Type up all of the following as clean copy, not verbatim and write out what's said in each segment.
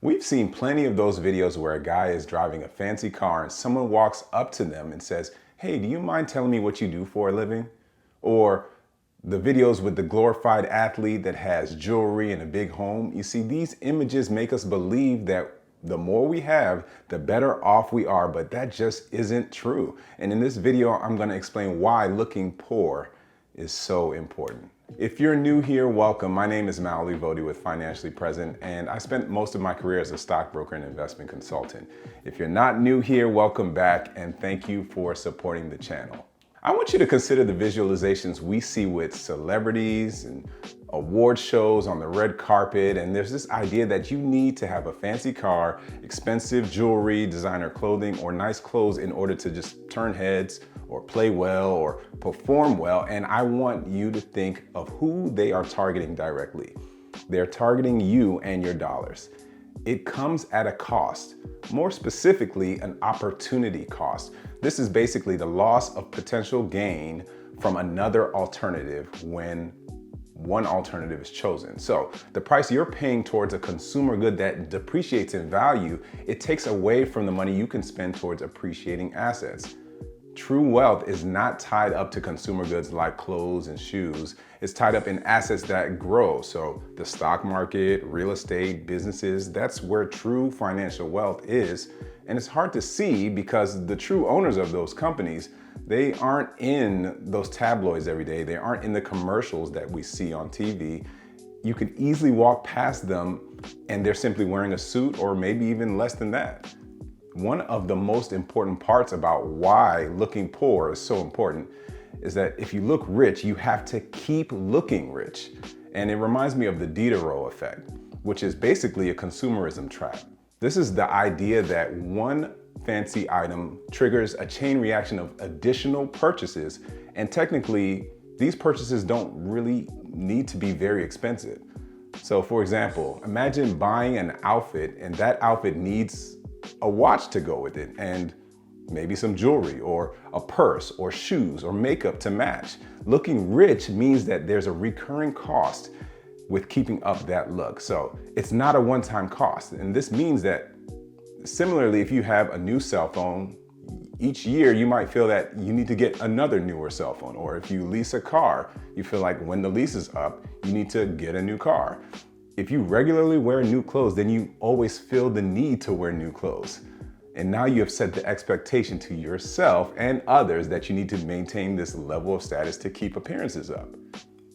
We've seen plenty of those videos where a guy is driving a fancy car and someone walks up to them and says, "Hey, do you mind telling me what you do for a living?" Or the videos with the glorified athlete that has jewelry and a big home. You see, these images make us believe that the more we have, the better off we are, but that just isn't true. And in this video, I'm going to explain why looking poor is so important. If you're new here, welcome. My name is Maoli Vodi with Financially Present, and I spent most of my career as a stockbroker and investment consultant. If you're not new here, welcome back, and thank you for supporting the channel. I want you to consider the visualizations we see with celebrities and award shows on the red carpet, and there's this idea that you need to have a fancy car, expensive jewelry, designer clothing, or nice clothes in order to just turn heads or play well or perform well. And I want you to think of who they are targeting directly. They're targeting you and your dollars. It comes at a cost, more specifically, an opportunity cost. This is basically the loss of potential gain from another alternative when one alternative is chosen. So the price you're paying towards a consumer good that depreciates in value, it takes away from the money you can spend towards appreciating assets. True wealth is not tied up to consumer goods like clothes and shoes. It's tied up in assets that grow. So the stock market, real estate, businesses, that's where true financial wealth is. And it's hard to see because the true owners of those companies, they aren't in those tabloids every day. They aren't in the commercials that we see on TV. You could easily walk past them and they're simply wearing a suit or maybe even less than that. One of the most important parts about why looking poor is so important is that if you look rich, you have to keep looking rich. And it reminds me of the Diderot effect, which is basically a consumerism trap. This is the idea that one fancy item triggers a chain reaction of additional purchases, and technically, these purchases don't really need to be very expensive. So for example, imagine buying an outfit and that outfit needs a watch to go with it and maybe some jewelry or a purse or shoes or makeup to match. Looking rich means that there's a recurring cost with keeping up that look. So it's not a one-time cost. And this means that similarly, if you have a new cell phone, each year you might feel that you need to get another newer cell phone. Or if you lease a car, you feel like when the lease is up, you need to get a new car. If you regularly wear new clothes, then you always feel the need to wear new clothes. And now you have set the expectation to yourself and others that you need to maintain this level of status to keep appearances up.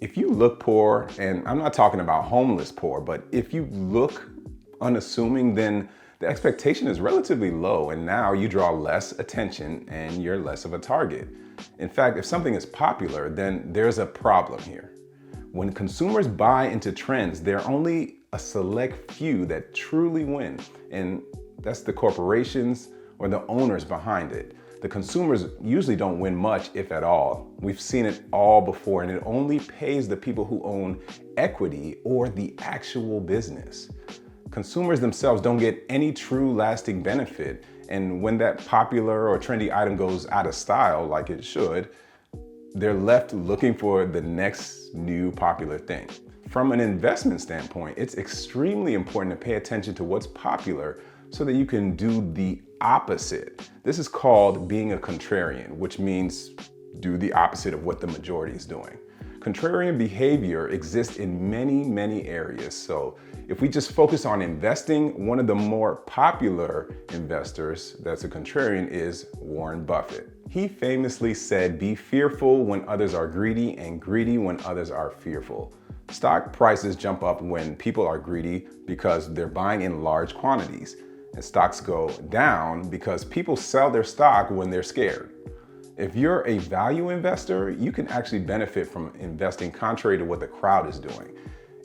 If you look poor, and I'm not talking about homeless poor, but if you look unassuming, then the expectation is relatively low, and now you draw less attention and you're less of a target. In fact, if something is popular, then there's a problem here. When consumers buy into trends, there are only a select few that truly win, and that's the corporations or the owners behind it. The consumers usually don't win much, if at all. We've seen it all before, and it only pays the people who own equity or the actual business. Consumers themselves don't get any true lasting benefit, and when that popular or trendy item goes out of style, like it should, they're left looking for the next new popular thing. From an investment standpoint, it's extremely important to pay attention to what's popular so that you can do the opposite. This is called being a contrarian, which means do the opposite of what the majority is doing. Contrarian behavior exists in many areas. So if we just focus on investing, one of the more popular investors that's a contrarian is Warren Buffett. He famously said, "Be fearful when others are greedy and greedy when others are fearful." Stock prices jump up when people are greedy because they're buying in large quantities, and stocks go down because people sell their stock when they're scared. If you're a value investor, you can actually benefit from investing contrary to what the crowd is doing.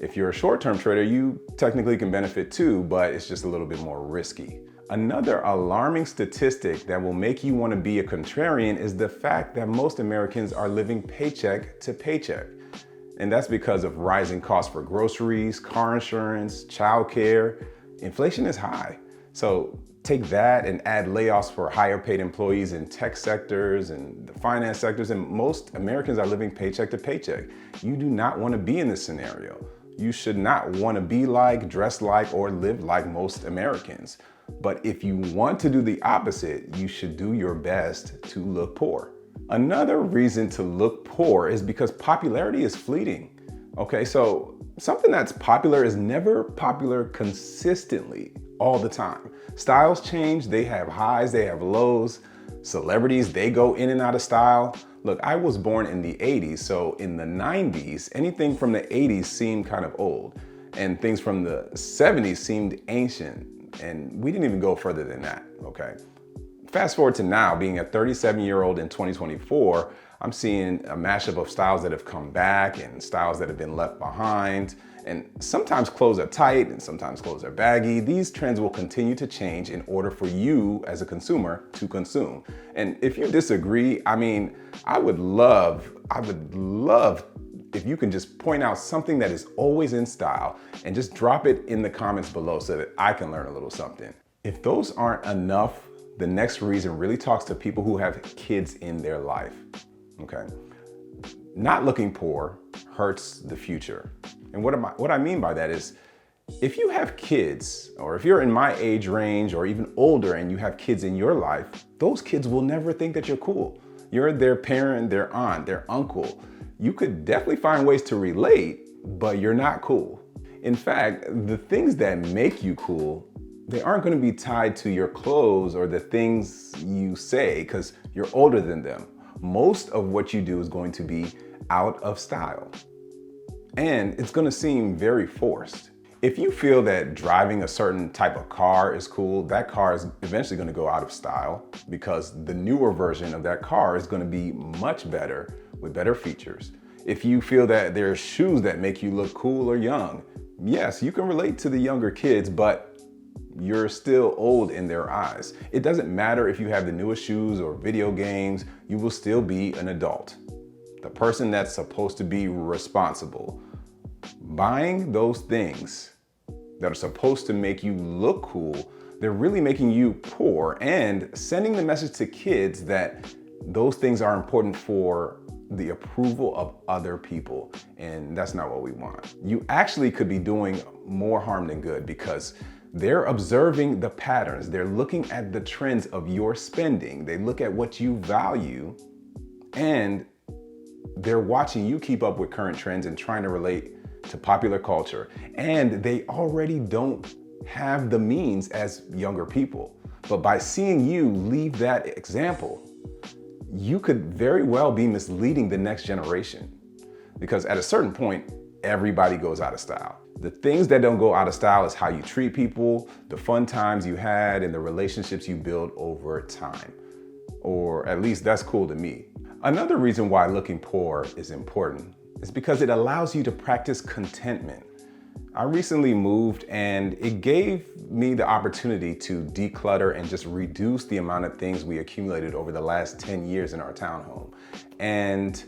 If you're a short-term trader, you technically can benefit too, but it's just a little bit more risky. Another alarming statistic that will make you want to be a contrarian is the fact that most Americans are living paycheck to paycheck. And that's because of rising costs for groceries, car insurance, childcare. Inflation is high. So take that and add layoffs for higher paid employees in tech sectors and the finance sectors, and most Americans are living paycheck to paycheck. You do not want to be in this scenario. You should not want to be like, dress like, or live like most Americans. But if you want to do the opposite, you should do your best to look poor. Another reason to look poor is because popularity is fleeting. Okay, so something that's popular is never popular consistently all the time. Styles change, they have highs, they have lows. Celebrities, they go in and out of style. Look, I was born in the 80s, so in the 90s, anything from the 80s seemed kind of old, and things from the 70s seemed ancient, and we didn't even go further than that, okay? Fast forward to now, being a 37-year-old in 2024, I'm seeing a mashup of styles that have come back and styles that have been left behind. And sometimes clothes are tight and sometimes clothes are baggy. These trends will continue to change in order for you as a consumer to consume. And if you disagree, I mean, I would love if you can just point out something that is always in style and just drop it in the comments below so that I can learn a little something. If those aren't enough, the next reason really talks to people who have kids in their life, okay? Not looking poor hurts the future. And what I mean by that is, if you have kids, or if you're in my age range or even older and you have kids in your life, those kids will never think that you're cool. You're their parent, their aunt, their uncle. You could definitely find ways to relate, but you're not cool. In fact, the things that make you cool, they aren't going to be tied to your clothes or the things you say because you're older than them. Most of what you do is going to be out of style. And it's going to seem very forced. If you feel that driving a certain type of car is cool, that car is eventually going to go out of style because the newer version of that car is going to be much better with better features. If you feel that there are shoes that make you look cool or young, yes, you can relate to the younger kids, but you're still old in their eyes. It doesn't matter if you have the newest shoes or video games, you will still be an adult. The person that's supposed to be responsible. Buying those things that are supposed to make you look cool, they're really making you poor and sending the message to kids that those things are important for the approval of other people. And that's not what we want. You actually could be doing more harm than good because they're observing the patterns. They're looking at the trends of your spending. They look at what you value and they're watching you keep up with current trends and trying to relate to popular culture. And they already don't have the means as younger people. But by seeing you leave that example, you could very well be misleading the next generation. Because at a certain point, everybody goes out of style. The things that don't go out of style is how you treat people, the fun times you had, and the relationships you build over time. Or at least that's cool to me. Another reason why looking poor is important is because it allows you to practice contentment. I recently moved and it gave me the opportunity to declutter and just reduce the amount of things we accumulated over the last 10 years in our townhome. And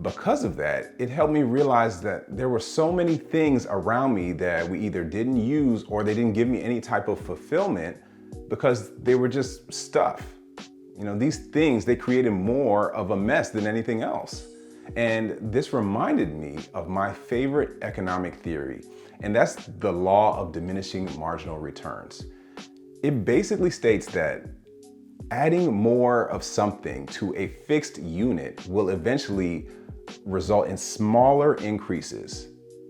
because of that, it helped me realize that there were so many things around me that we either didn't use or they didn't give me any type of fulfillment because they were just stuff. You know, these things, they created more of a mess than anything else. And this reminded me of my favorite economic theory, and that's the law of diminishing marginal returns. It basically states that adding more of something to a fixed unit will eventually result in smaller increases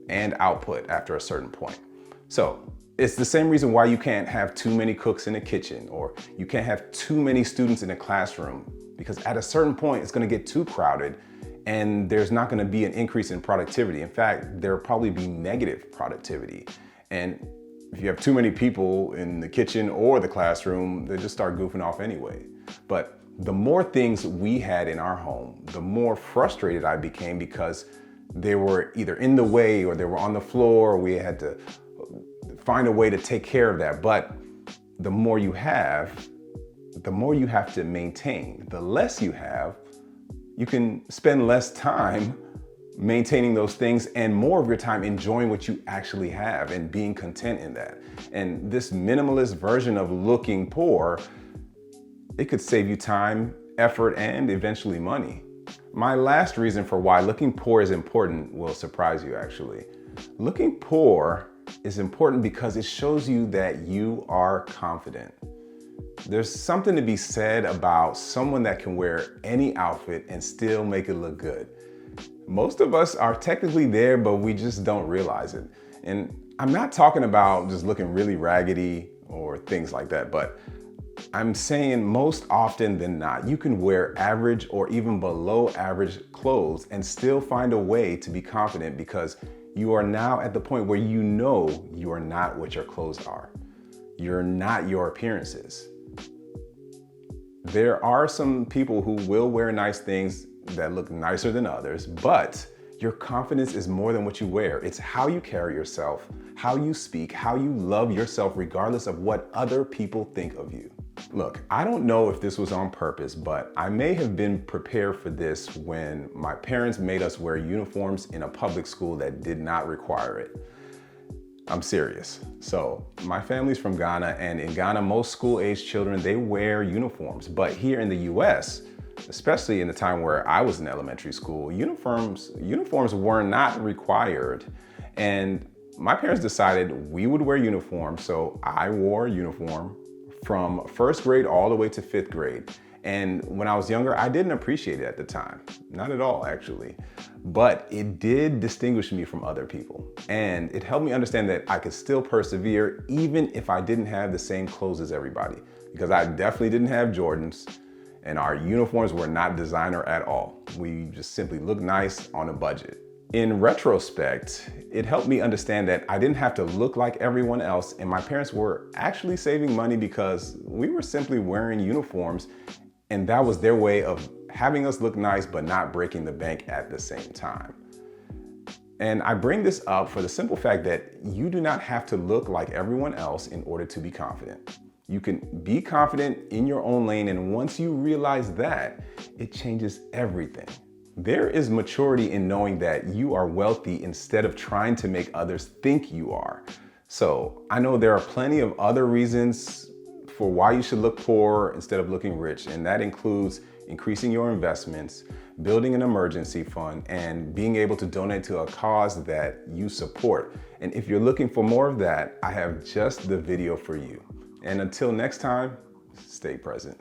and output after a certain point. So it's the same reason why you can't have too many cooks in the kitchen or you can't have too many students in a classroom, because at a certain point it's going to get too crowded and there's not going to be an increase in productivity. In fact, there'll probably be negative productivity. And if you have too many people in the kitchen or the classroom, they just start goofing off anyway. But the more things we had in our home, the more frustrated I became because they were either in the way or they were on the floor, or we had to find a way to take care of that. But the more you have, the more you have to maintain. The less you have, you can spend less time maintaining those things and more of your time enjoying what you actually have and being content in that. And this minimalist version of looking poor, it could save you time, effort, and eventually money. My last reason for why looking poor is important will surprise you actually. Looking poor is important because it shows you that you are confident. There's something to be said about someone that can wear any outfit and still make it look good. Most of us are technically there, but we just don't realize it. And I'm not talking about just looking really raggedy or things like that, but I'm saying most often than not, you can wear average or even below average clothes and still find a way to be confident because you are now at the point where you know you are not what your clothes are. You're not your appearances. There are some people who will wear nice things that look nicer than others, but your confidence is more than what you wear. It's how you carry yourself, how you speak, how you love yourself, regardless of what other people think of you. Look, I don't know if this was on purpose, but I may have been prepared for this when my parents made us wear uniforms in a public school that did not require it. I'm serious. So my family's from Ghana, and in Ghana, most school-aged children, they wear uniforms. But here in the US, especially in the time where I was in elementary school, uniforms were not required. And my parents decided we would wear uniforms, so I wore a uniform from first grade all the way to fifth grade. And when I was younger, I didn't appreciate it at the time. Not at all, actually. But it did distinguish me from other people. And it helped me understand that I could still persevere even if I didn't have the same clothes as everybody. Because I definitely didn't have Jordans, and our uniforms were not designer at all. We just simply looked nice on a budget. In retrospect, it helped me understand that I didn't have to look like everyone else, and my parents were actually saving money because we were simply wearing uniforms, and that was their way of having us look nice but not breaking the bank at the same time. And I bring this up for the simple fact that you do not have to look like everyone else in order to be confident. You can be confident in your own lane, and once you realize that, it changes everything. There is maturity in knowing that you are wealthy instead of trying to make others think you are. So I know there are plenty of other reasons for why you should look poor instead of looking rich, and that includes increasing your investments, building an emergency fund, and being able to donate to a cause that you support. And if you're looking for more of that, I have just the video for you. And until next time, stay present.